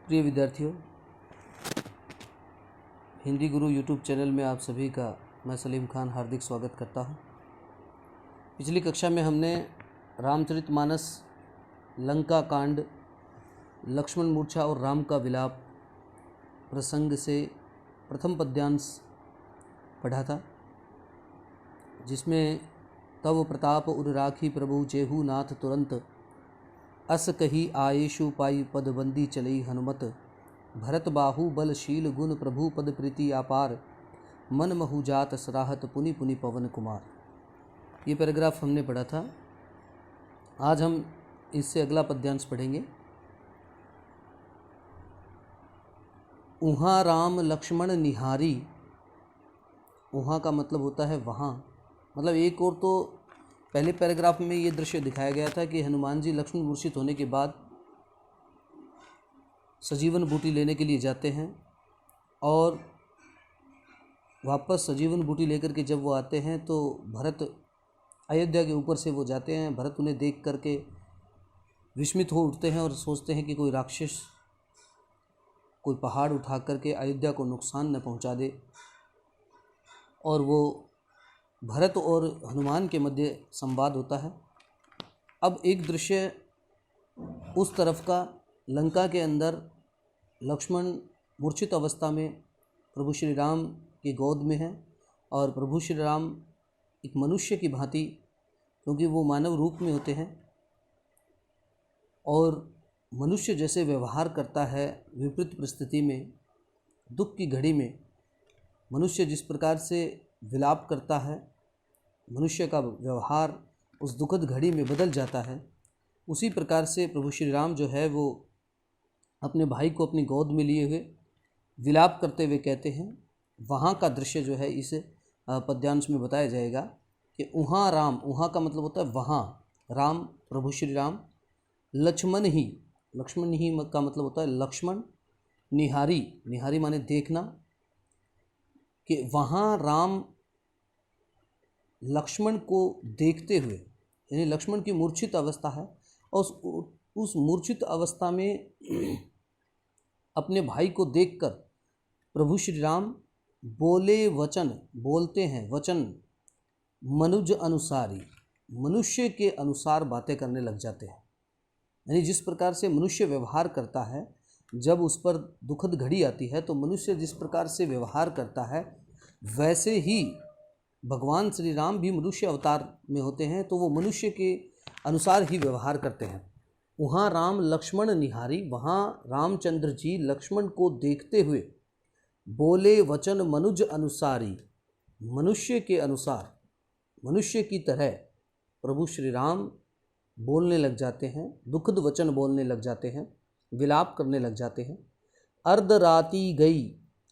प्रिय विद्यार्थियों, हिंदी गुरु YouTube channel में आप सभी का मैं सलीम खान हार्दिक स्वागत करता हूं। पिछली कक्षा में हमने रामचरितमानस, लंका कांड, लक्ष्मण मूर्छा और राम का विलाप प्रसंग से प्रथम पद्यांश पढ़ा था, जिसमें तव प्रताप उर राखी प्रभु जेहू नाथ तुरंत, अस कही आयेशु पाई पदबंदी चलई हनुमत, भरत बाहु बलशील गुण प्रभु पद प्रीति अपार, मन महु जात सराहत पुनि पुनि पवन कुमार। ये पैराग्राफ हमने पढ़ा था। आज हम इससे अगला पद्यांश पढ़ेंगे। उहाँ राम लक्ष्मण निहारी। उहाँ का मतलब होता है वहाँ। मतलब एक और तो पहले पैराग्राफ में ये दृश्य दिखाया गया था कि हनुमान जी लक्ष्मण मूर्छित होने के बाद सजीवन बूटी लेने के लिए जाते हैं और वापस सजीवन बूटी लेकर के जब वो आते हैं तो भरत अयोध्या के ऊपर से वो जाते हैं। भरत उन्हें देख करके विस्मित हो उठते हैं और सोचते हैं कि कोई राक्षस कोई पहाड़ उठा करके अयोध्या को नुकसान न पहुंचा दे, और वो भरत और हनुमान के मध्य संवाद होता है। अब एक दृश्य उस तरफ का, लंका के अंदर लक्ष्मण मूर्छित अवस्था में प्रभु श्री राम की गोद में है और प्रभु श्री राम एक मनुष्य की भांति, क्योंकि वो मानव रूप में होते हैं और मनुष्य जैसे व्यवहार करता है विपरीत परिस्थिति में, दुख की घड़ी में मनुष्य जिस प्रकार से विलाप करता है, मनुष्य का व्यवहार उस दुखद घड़ी में बदल जाता है। उसी प्रकार से प्रभु श्री राम जो है वो अपने भाई को अपनी गोद में लिए हुए विलाप करते हुए कहते हैं। वहाँ का दृश्य जो है इस पद्यांश में बताया जाएगा कि उहाँ राम, उहाँ का मतलब होता है वहाँ, राम प्रभु श्री राम, लक्ष्मण ही का मतलब होता है लक्ष्मण, निहारी, निहारी माने देखना, कि वहाँ राम लक्ष्मण को देखते हुए, यानी लक्ष्मण की मूर्छित अवस्था है और उस मूर्छित अवस्था में अपने भाई को देखकर प्रभु श्री राम बोलते हैं वचन मनुज अनुसारी, मनुष्य के अनुसार बातें करने लग जाते हैं। यानी जिस प्रकार से मनुष्य व्यवहार करता है, जब उस पर दुखद घड़ी आती है तो मनुष्य जिस प्रकार से व्यवहार करता है, वैसे ही भगवान श्री राम भी मनुष्य अवतार में होते हैं, तो वो मनुष्य के अनुसार ही व्यवहार करते हैं। वहाँ राम लक्ष्मण निहारी, वहाँ रामचंद्र जी लक्ष्मण को देखते हुए बोले वचन मनुज अनुसारी, मनुष्य के अनुसार, मनुष्य की तरह प्रभु श्री राम बोलने लग जाते हैं, दुखद वचन बोलने लग जाते हैं, विलाप करने लग जाते हैं। अर्ध राति गई,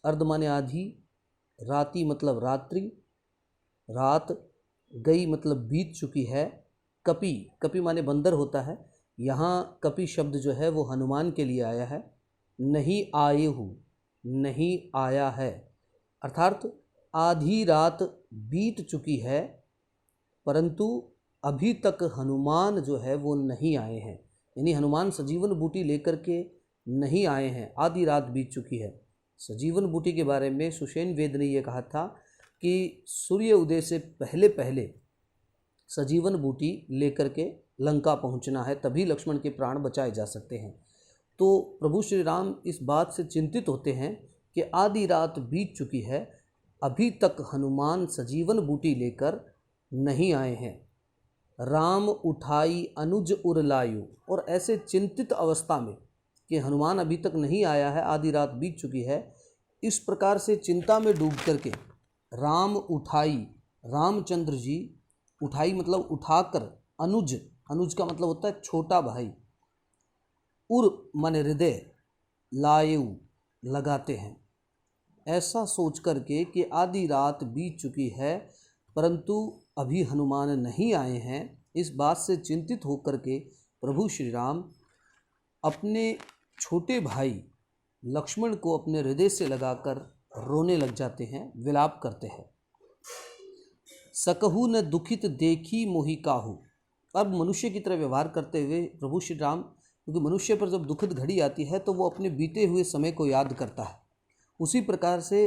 अर्ध माने आधी, राति मतलब रात्रि, रात, गई मतलब बीत चुकी है। कपि, कपि माने बंदर होता है, यहाँ कपि शब्द जो है वो हनुमान के लिए आया है। नहीं आए हूँ, नहीं आया है, अर्थात आधी रात बीत चुकी है परंतु अभी तक हनुमान जो है वो नहीं आए हैं, यानी हनुमान सजीवन बूटी लेकर के नहीं आए हैं, आधी रात बीत चुकी है। सजीवन बूटी के बारे में सुषेण वेद ने यह कहा था कि सूर्य उदय से पहले पहले सजीवन बूटी लेकर के लंका पहुंचना है, तभी लक्ष्मण के प्राण बचाए जा सकते हैं। तो प्रभु श्री राम इस बात से चिंतित होते हैं कि आधी रात बीत चुकी है, अभी तक हनुमान सजीवन बूटी लेकर नहीं आए हैं। राम उठाई अनुज उर लायु, और ऐसे चिंतित अवस्था में कि हनुमान अभी तक नहीं आया है, आधी रात बीत चुकी है, इस प्रकार से चिंता में डूब करके राम उठाई, रामचंद्र जी, उठाई मतलब उठाकर, अनुज, अनुज का मतलब होता है छोटा भाई, उर माने हृदय, लायु लगाते हैं। ऐसा सोच करके कि आधी रात बीत चुकी है परंतु अभी हनुमान नहीं आए हैं, इस बात से चिंतित होकर के प्रभु श्री राम अपने छोटे भाई लक्ष्मण को अपने हृदय से लगाकर रोने लग जाते हैं, विलाप करते हैं। सकहु न दुखित देखी मोहि काहू, अब मनुष्य की तरह व्यवहार करते हुए प्रभु श्री राम क्योंकि मनुष्य पर जब दुखद घड़ी आती है तो वो अपने बीते हुए समय को याद करता है। उसी प्रकार से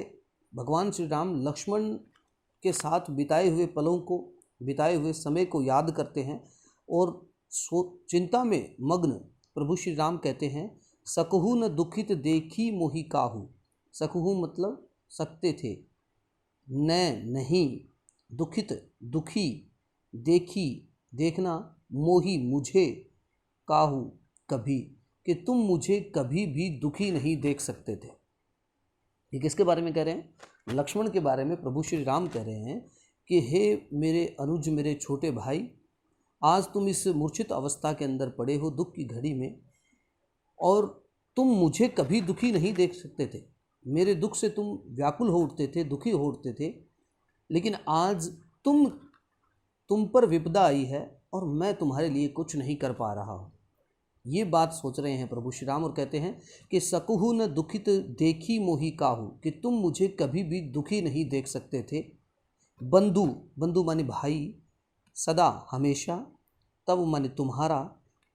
भगवान श्री राम लक्ष्मण के साथ बिताए हुए पलों को, बिताए हुए समय को याद करते हैं और चिंता में मग्न प्रभु श्री राम कहते हैं, सकहु न दुखित देखी मोहि काहू। सकहु मतलब सकते थे, न नहीं, दुखित दुखी, देखी देखना, मोही मुझे, काहू कभी, कि तुम मुझे कभी भी दुखी नहीं देख सकते थे। ये किसके बारे में कह रहे हैं? लक्ष्मण के बारे में प्रभु श्री राम कह रहे हैं कि हे मेरे अनुज, मेरे छोटे भाई, आज तुम इस मूर्छित अवस्था के अंदर पड़े हो दुख की घड़ी में, और तुम मुझे कभी दुखी नहीं देख सकते थे। मेरे दुख से तुम व्याकुल हो उठते थे, दुखी हो उठते थे, लेकिन आज तुम पर विपदा आई है और मैं तुम्हारे लिए कुछ नहीं कर पा रहा हूँ। ये बात सोच रहे हैं प्रभु श्री राम और कहते हैं कि सकहु न दुखित देखी मोहि काहू, कि तुम मुझे कभी भी दुखी नहीं देख सकते थे। बंधु, बंधु माने भाई, सदा हमेशा, तब माने तुम्हारा,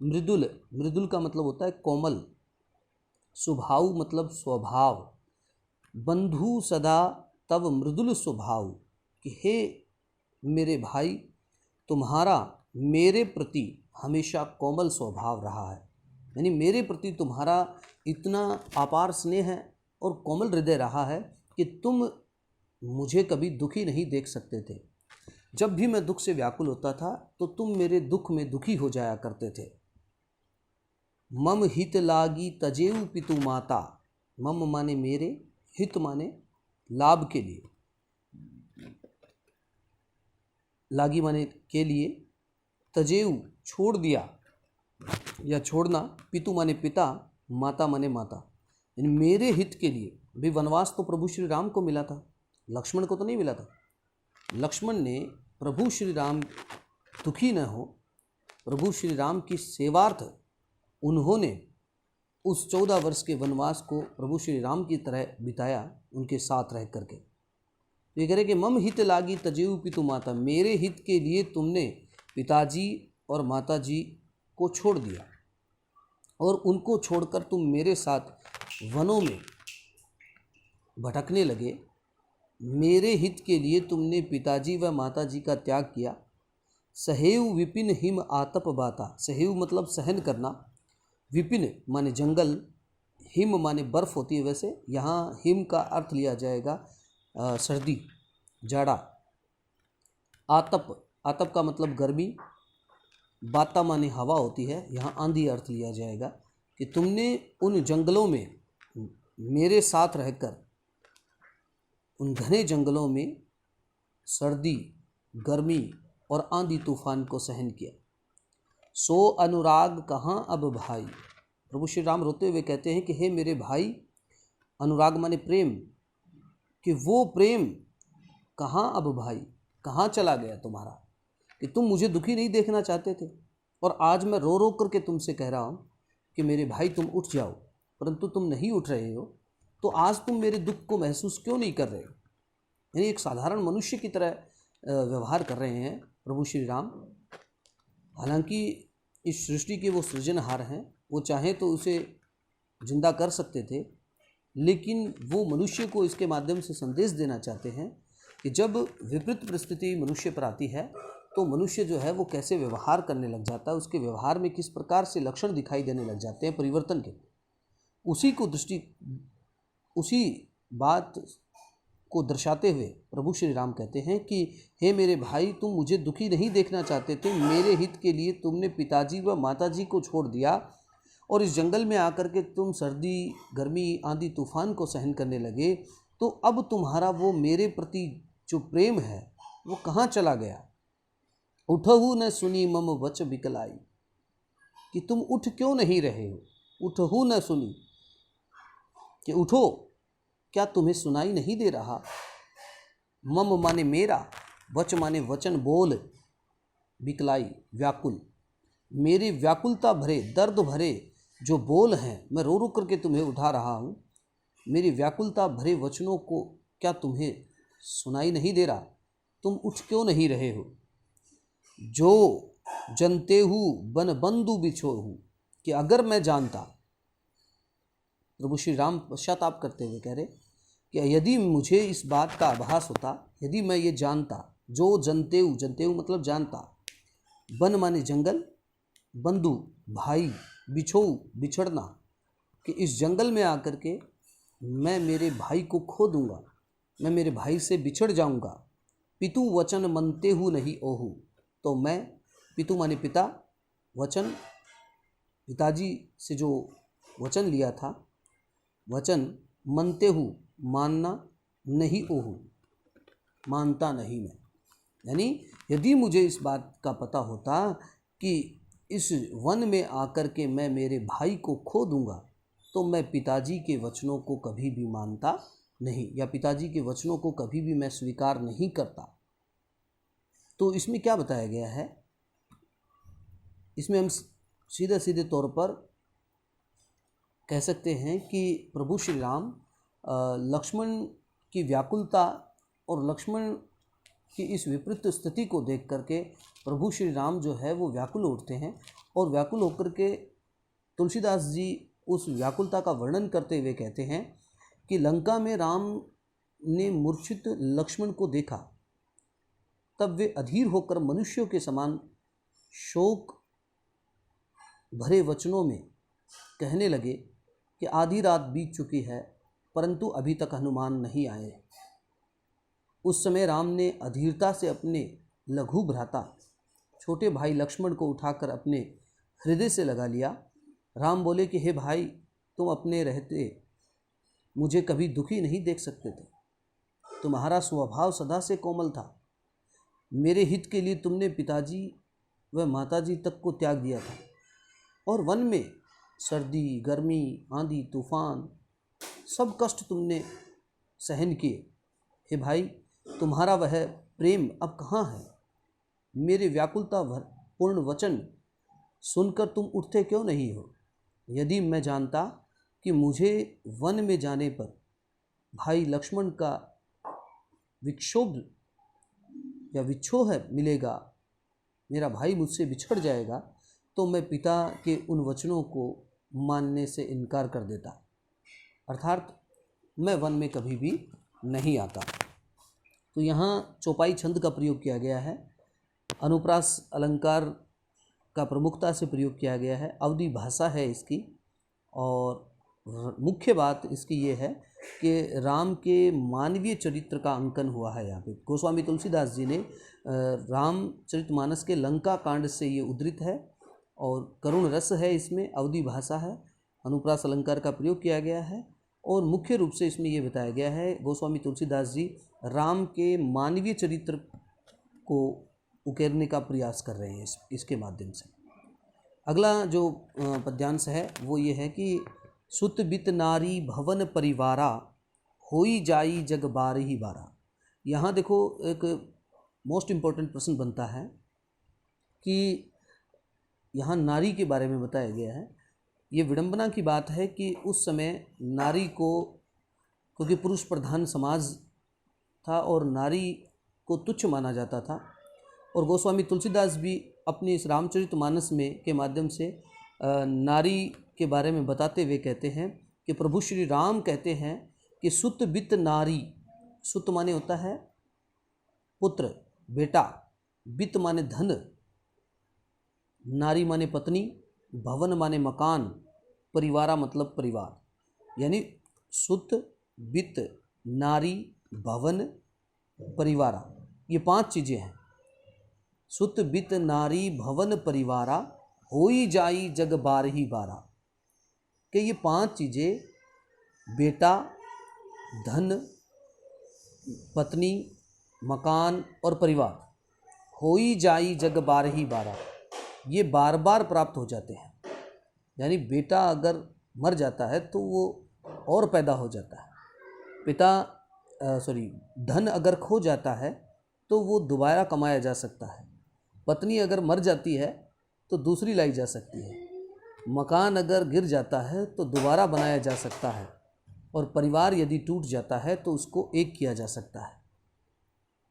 मृदुल, मृदुल का मतलब होता है कोमल, स्वभाव मतलब स्वभाव, बंधु सदा तब मृदुल स्वभाव, कि हे मेरे भाई, तुम्हारा मेरे प्रति हमेशा कोमल स्वभाव रहा है। यानी मेरे प्रति तुम्हारा इतना अपार स्नेह है और कोमल हृदय रहा है कि तुम मुझे कभी दुखी नहीं देख सकते थे। जब भी मैं दुख से व्याकुल होता था तो तुम मेरे दुख में दुखी हो जाया करते थे। मम हित लागी तजेऊ पितु माता, मम माने मेरे, हित माने लाभ के लिए, लागी माने के लिए, तजेऊ छोड़ दिया या छोड़ना, पितु माने पिता, माता माने माता, यानी मेरे हित के लिए। भी वनवास तो प्रभु श्री राम को मिला था, लक्ष्मण को तो नहीं मिला था। लक्ष्मण ने प्रभु श्री राम दुखी न हो, प्रभु श्री राम की सेवार्थ उन्होंने उस 14 वर्ष के वनवास को प्रभु श्री राम की तरह बिताया, उनके साथ रह करके। ये कह रहे कि मम हित लागी तजेऊ पितु माता, मेरे हित के लिए तुमने पिताजी और माताजी को छोड़ दिया और उनको छोड़कर तुम मेरे साथ वनों में भटकने लगे। मेरे हित के लिए तुमने पिताजी व माताजी का त्याग किया। सहेव विपिन हिम आतप बाता, सहेव मतलब सहन करना, विपिन माने जंगल, हिम माने बर्फ़ होती है, वैसे यहाँ हिम का अर्थ लिया जाएगा सर्दी, जाड़ा। आतप, आतप का मतलब गर्मी, बाता माने हवा होती है, यहाँ आंधी अर्थ लिया जाएगा कि तुमने उन जंगलों में मेरे साथ रहकर, उन घने जंगलों में सर्दी, गर्मी और आंधी तूफान को सहन किया। सो अनुराग कहाँ अब भाई, प्रभु श्री राम रोते हुए कहते हैं कि हे मेरे भाई, अनुराग माने प्रेम, कि वो प्रेम कहाँ अब भाई, कहाँ चला गया तुम्हारा, कि तुम मुझे दुखी नहीं देखना चाहते थे और आज मैं रो रो करके तुमसे कह रहा हूँ कि मेरे भाई तुम उठ जाओ, परंतु तुम नहीं उठ रहे हो, तो आज तुम मेरे दुख को महसूस क्यों नहीं कर रहे हो। यानी एक साधारण मनुष्य की तरह व्यवहार कर रहे हैं प्रभु श्री राम। हालांकि इस सृष्टि के वो सृजनहार हैं, वो चाहें तो उसे जिंदा कर सकते थे, लेकिन वो मनुष्य को इसके माध्यम से संदेश देना चाहते हैं कि जब विपरीत परिस्थिति मनुष्य पर आती है तो मनुष्य जो है वो कैसे व्यवहार करने लग जाता है, उसके व्यवहार में किस प्रकार से लक्षण दिखाई देने लग जाते हैं परिवर्तन के। उसी बात को दर्शाते हुए प्रभु श्री राम कहते हैं कि हे मेरे भाई, तुम मुझे दुखी नहीं देखना चाहते थे। मेरे हित के लिए तुमने पिताजी व माताजी को छोड़ दिया और इस जंगल में आकर के तुम सर्दी, गर्मी, आंधी, तूफान को सहन करने लगे। तो अब तुम्हारा वो मेरे प्रति जो प्रेम है वो कहाँ चला गया। उठहु न सुनी मम वच बिकलाई, कि तुम उठ क्यों नहीं रहे हो। उठहु न सुनी, कि उठो, क्या तुम्हें सुनाई नहीं दे रहा। मम माने मेरा, वच माने वचन, बोल, बिकलाई व्याकुल, मेरी व्याकुलता भरे, दर्द भरे जो बोल हैं, मैं रो रो करके तुम्हें उठा रहा हूँ। मेरी व्याकुलता भरे वचनों को क्या तुम्हें सुनाई नहीं दे रहा। तुम उठ क्यों नहीं रहे हो। जो जनते हूँ बन बंधु बिछो हूँ, कि अगर मैं जानता, प्रभु श्री राम पश्चाताप करते हुए कह रहे कि यदि मुझे इस बात का आभास होता, यदि मैं ये जानता, जो जनतेऊ, जनतेऊ मतलब जानता, वन माने जंगल, बंधु भाई, बिछोऊ बिछड़ना, कि इस जंगल में आकर के मैं मेरे भाई को खो दूंगा, मैं मेरे भाई से बिछड़ जाऊंगा। पितु वचन मनते हूँ नहीं ओहू, तो मैं, पितु माने पिता, वचन पिताजी से जो वचन लिया था, वचन मनते हूँ मानना, नहीं ओहू मानता नहीं मैं। यानी यदि मुझे इस बात का पता होता कि इस वन में आकर के मैं मेरे भाई को खो दूंगा, तो मैं पिताजी के वचनों को कभी भी मानता नहीं, या पिताजी के वचनों को कभी भी मैं स्वीकार नहीं करता। तो इसमें क्या बताया गया है, इसमें हम सीधे सीधे तौर पर कह सकते हैं कि प्रभु श्री राम लक्ष्मण की व्याकुलता और लक्ष्मण की इस विपरीत स्थिति को देख करके प्रभु श्री राम जो है वो व्याकुल उठते हैं, और व्याकुल होकर के तुलसीदास जी उस व्याकुलता का वर्णन करते हुए कहते हैं कि लंका में राम ने मूर्छित लक्ष्मण को देखा, तब वे अधीर होकर मनुष्यों के समान शोक भरे वचनों में कहने लगे कि आधी रात बीत चुकी है, परंतु अभी तक हनुमान नहीं आए। उस समय राम ने अधीरता से अपने लघु भ्राता छोटे भाई लक्ष्मण को उठाकर अपने हृदय से लगा लिया। राम बोले कि हे भाई, तुम अपने रहते मुझे कभी दुखी नहीं देख सकते थे, तुम्हारा स्वभाव सदा से कोमल था, मेरे हित के लिए तुमने पिताजी व माताजी तक को त्याग दिया था, और वन में सर्दी गर्मी आंधी तूफान सब कष्ट तुमने सहन किए। हे भाई, तुम्हारा वह प्रेम अब कहाँ है? मेरे व्याकुलता पूर्ण वचन सुनकर तुम उठते क्यों नहीं हो? यदि मैं जानता कि मुझे वन में जाने पर भाई लक्ष्मण का विक्षोभ या विक्षोभ मिलेगा, मेरा भाई मुझसे बिछड़ जाएगा, तो मैं पिता के उन वचनों को मानने से इनकार कर देता, अर्थात मैं वन में कभी भी नहीं आता। तो यहाँ चौपाई छंद का प्रयोग किया गया है, अनुप्रास अलंकार का प्रमुखता से प्रयोग किया गया है, अवधि भाषा है इसकी, और मुख्य बात इसकी ये है कि राम के मानवीय चरित्र का अंकन हुआ है। यहाँ पे गोस्वामी तुलसीदास जी ने रामचरितमानस के लंका कांड से ये उद्धृत है, और करुण रस है इसमें, अवधि भाषा है, अनुप्रास अलंकार का प्रयोग किया गया है, और मुख्य रूप से इसमें ये बताया गया है गोस्वामी तुलसीदास जी राम के मानवीय चरित्र को उकेरने का प्रयास कर रहे हैं इसके माध्यम से। अगला जो पद्यांश है वो ये है कि सुत बित नारी भवन परिवारा, होई जाई जग बार ही बारा। यहाँ देखो एक मोस्ट इम्पोर्टेंट प्रश्न बनता है कि यहाँ नारी के बारे में बताया गया है। ये विडंबना की बात है कि उस समय नारी को, क्योंकि पुरुष प्रधान समाज था और नारी को तुच्छ माना जाता था, और गोस्वामी तुलसीदास भी अपने इस रामचरितमानस में के माध्यम से नारी के बारे में बताते हुए कहते हैं कि प्रभु श्री राम कहते हैं कि सुत बित नारी, सुत माने होता है पुत्र बेटा, बित माने धन, नारी माने पत्नी, भवन माने मकान, परिवारा मतलब परिवार। यानी सुत बित नारी भवन परिवारा, ये 5 चीज़ें हैं। सुत बित नारी भवन परिवारा, होई जाई जग बार ही बारा, कि ये 5 चीज़ें, बेटा, धन, पत्नी, मकान और परिवार, होई जाई जग बार ही बारा, ये बार बार प्राप्त हो जाते हैं। यानी बेटा अगर मर जाता है तो वो और पैदा हो जाता है, धन अगर खो जाता है तो वो दोबारा कमाया जा सकता है, पत्नी अगर मर जाती है तो दूसरी लाई जा सकती है, मकान अगर गिर जाता है तो दोबारा बनाया जा सकता है, और परिवार यदि टूट जाता है तो उसको एक किया जा सकता है।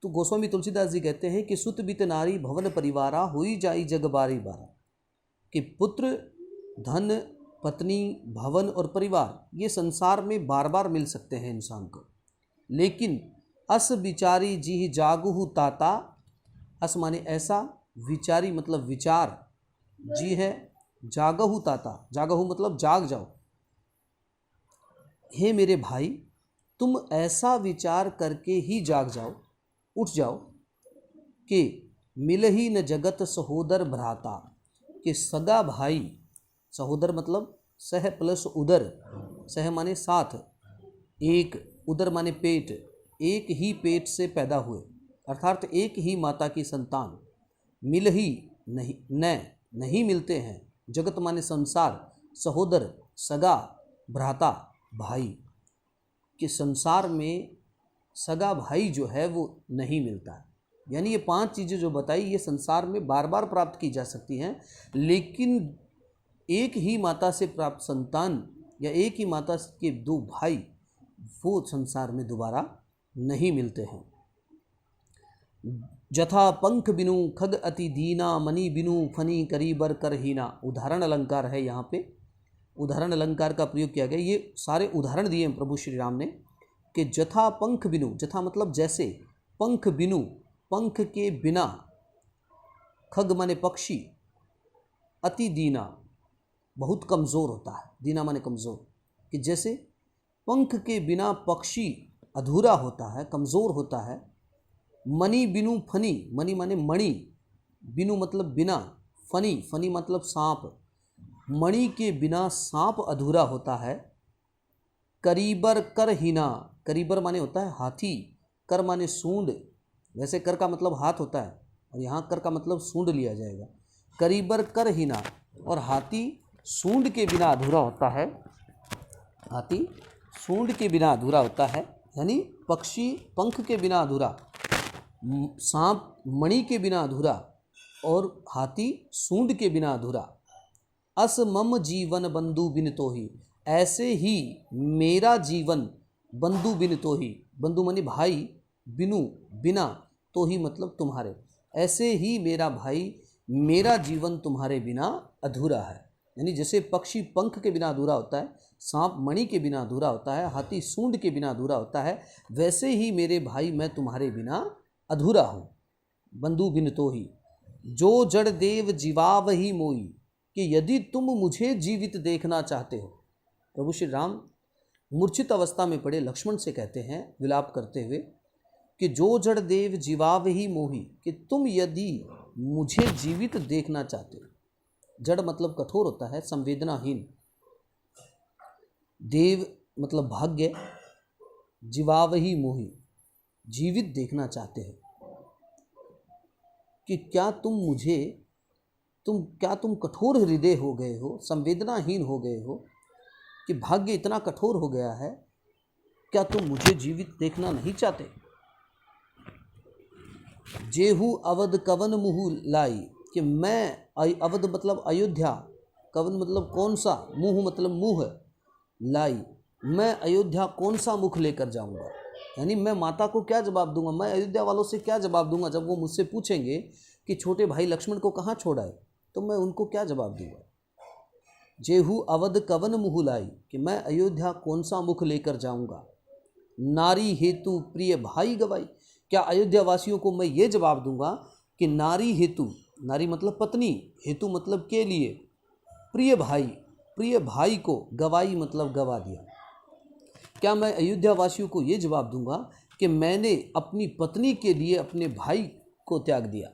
तो गोस्वामी तुलसीदास जी कहते हैं कि सुत बित नारी भवन परिवारा, हुई जाई जग बारी बारा, कि पुत्र धन, पत्नी, भवन और परिवार ये संसार में बार बार मिल सकते हैं इंसान को, लेकिन अस विचारी जी जागहु ताता, अस माने ऐसा, विचारी मतलब विचार, जी है जागहु ताता, जागहु मतलब जाग जाओ। हे मेरे भाई, तुम ऐसा विचार करके ही जाग जाओ, उठ जाओ कि मिलही न जगत सहोदर भ्राता, कि सगा भाई, सहोदर मतलब सह प्लस उदर, सह माने साथ, एक, उदर माने पेट, एक ही पेट से पैदा हुए अर्थात एक ही माता की संतान, मिल ही नहीं नहीं मिलते हैं, जगत माने संसार, सहोदर सगा, भ्राता भाई, कि संसार में सगा भाई जो है वो नहीं मिलता है। यानी ये 5 चीज़ें जो बताई ये संसार में बार बार प्राप्त की जा सकती हैं, लेकिन एक ही माता से प्राप्त संतान या एक ही माता के 2 भाई वो संसार में दोबारा नहीं मिलते हैं। जथा पंख बिनु खग अति दीना, मणि बिनु फनी करीबर करहीना। उदाहरण अलंकार है, यहाँ पे उदाहरण अलंकार का प्रयोग किया गया। ये सारे उदाहरण दिए हैं प्रभु श्री राम ने कि जथा पंख बिनु, जथा मतलब जैसे, पंख बिनु पंख के बिना, खग माने पक्षी, अति दीना बहुत कमज़ोर होता है, दीना माने कमज़ोर, कि जैसे पंख के बिना पक्षी अधूरा होता है, कमज़ोर होता है। मणि बिनु फनी, मणि माने मणि, बिनु मतलब बिना, फनी फनी मतलब सांप, मणि के बिना सांप अधूरा होता है। करीबर करहीना, करीबर माने होता है हाथी, कर माने सूंड, वैसे कर का मतलब हाथ होता है और यहाँ कर का मतलब सूंड लिया जाएगा। करीबर करहीना, और हाथी सूंड के बिना अधूरा होता है, हाथी सूंड के बिना अधूरा होता है, यानी पक्षी पंख के बिना अधूरा, सांप मणि के बिना अधूरा और हाथी सूंड के बिना अधूरा। अस मम जीवन बंधु बिन तो ही, ऐसे ही मेरा जीवन बंधु बिन तो ही, बंधु माने भाई, बिनु बिना, तो ही मतलब तुम्हारे, ऐसे ही मेरा भाई मेरा जीवन तुम्हारे बिना अधूरा है। यानी जैसे पक्षी पंख के बिना अधूरा होता है, सांप मणि के बिना अधूरा होता है, हाथी सूंड के बिना अधूरा होता है, वैसे ही मेरे भाई मैं तुम्हारे बिना अधूरा हूँ, बंधु बिन तो ही। जो जड़ देव जीवाव ही मोई, कि यदि तुम मुझे जीवित देखना चाहते हो, प्रभु श्री राम मूर्छित अवस्था में पड़े लक्ष्मण से कहते हैं विलाप करते हुए कि जो जड़ देव जीवाव ही मोही, कि तुम यदि मुझे जीवित देखना चाहते हो, जड़ मतलब कठोर होता है, संवेदनाहीन, देव मतलब भाग्य, जीवाव ही मोही जीवित देखना चाहते हो, कि क्या तुम कठोर हृदय हो गए हो, संवेदनाहीन हो गए हो, कि भाग्य इतना कठोर हो गया है, क्या तुम मुझे जीवित देखना नहीं चाहते। जेहू अवध कवन मुँह लाई, कि मैं अवध मतलब अयोध्या, कवन मतलब कौन सा, मुँह मतलब मुँह, लाई मैं अयोध्या कौन सा मुख लेकर जाऊंगा। यानी मैं माता को क्या जवाब दूंगा, मैं अयोध्या वालों से क्या जवाब दूंगा जब वो मुझसे पूछेंगे कि छोटे भाई लक्ष्मण को कहाँ छोड़ा है, तो मैं उनको क्या जवाब दूंगा। जेहू अवध कवन मुँह लाई, कि मैं अयोध्या कौन सा मुख लेकर जाऊंगा। नारी हेतु प्रिय भाई गवाई, क्या अयोध्या वासियों को मैं ये जवाब दूंगा कि नारी हेतु, नारी मतलब पत्नी, हेतु मतलब के लिए, प्रिय भाई को गवाई मतलब गवा दिया। क्या मैं अयोध्या वासियों को ये जवाब दूंगा कि मैंने अपनी पत्नी के लिए अपने भाई को त्याग दिया,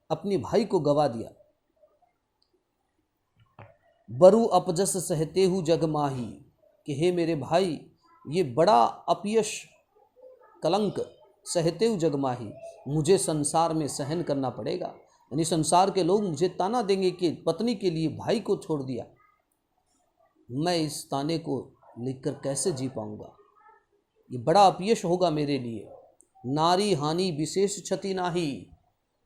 अपने भाई को गवा दिया। बरु अपजस सहते हु जग माही, कि हे मेरे भाई ये बड़ा अपयश कलंक, सहते हु जग माही, मुझे संसार में सहन करना पड़ेगा। यानी संसार के लोग मुझे ताना देंगे कि पत्नी के लिए भाई को छोड़ दिया, मैं इस ताने को लेकर कैसे जी पाऊंगा, ये बड़ा अपयश होगा मेरे लिए। नारी हानि विशेष क्षति नाही,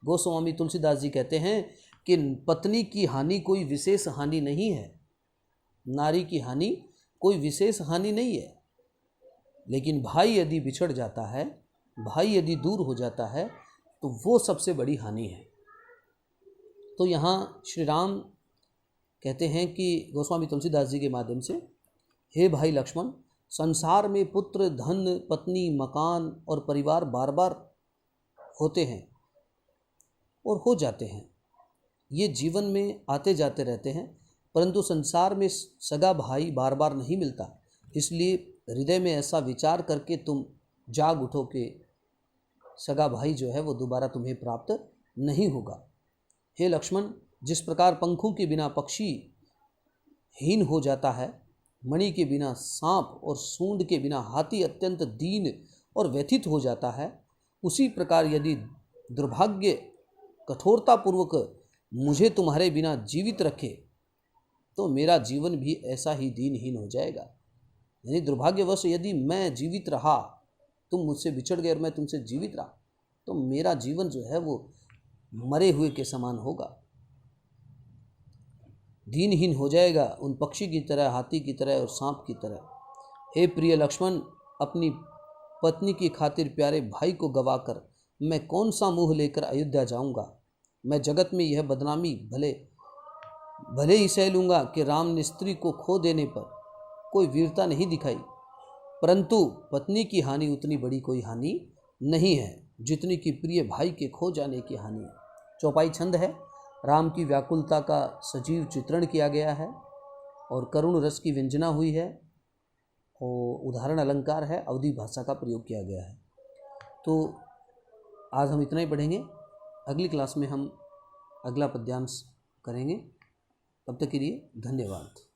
गोस्वामी तुलसीदास जी कहते हैं कि पत्नी की हानि कोई विशेष हानि नहीं है, नारी की हानि कोई विशेष हानि नहीं है, लेकिन भाई यदि बिछड़ जाता है, भाई यदि दूर हो जाता है तो वो सबसे बड़ी हानि है। तो यहाँ श्री राम कहते हैं कि गोस्वामी तुलसीदास जी के माध्यम से, हे भाई लक्ष्मण, संसार में पुत्र, धन, पत्नी, मकान और परिवार बार बार होते हैं और हो जाते हैं। ये जीवन में आते जाते रहते हैं, परंतु संसार में सगा भाई बार बार नहीं मिलता। इसलिए हृदय में ऐसा विचार करके तुम जाग उठो कि सगा भाई जो है वो दोबारा तुम्हें प्राप्त नहीं होगा। हे लक्ष्मण, जिस प्रकार पंखों के बिना पक्षी हीन हो जाता है, मणि के बिना सांप और सूंड के बिना हाथी अत्यंत दीन और व्यथित हो जाता है, उसी प्रकार यदि दुर्भाग्य कठोरतापूर्वक मुझे तुम्हारे बिना जीवित रखे तो मेरा जीवन भी ऐसा ही दीनहीन हो जाएगा। यानी दुर्भाग्यवश यदि मैं जीवित रहा, तुम मुझसे बिछड़ गए और मैं तुमसे जीवित रहा, तो मेरा जीवन जो है वो मरे हुए के समान होगा, दीनहीन हो जाएगा, उन पक्षी की तरह, हाथी की तरह और सांप की तरह। हे प्रिय लक्ष्मण, अपनी पत्नी की खातिर प्यारे भाई को गवाकर मैं कौन सा मुँह लेकर अयोध्या जाऊंगा। मैं जगत में यह बदनामी भले ही सह लूँगा कि राम ने स्त्री को खो देने पर कोई वीरता नहीं दिखाई, परंतु पत्नी की हानि उतनी बड़ी कोई हानि नहीं है जितनी कि प्रिय भाई के खो जाने की हानि है। चौपाई छंद है। राम की व्याकुलता का सजीव चित्रण किया गया है और करुण रस की व्यंजना हुई है और उदाहरण अलंकार है, अवधी भाषा का प्रयोग किया गया है। तो आज हम इतना ही पढ़ेंगे। अगली क्लास में हम अगला पद्यांश करेंगे। तब तक के लिए धन्यवाद।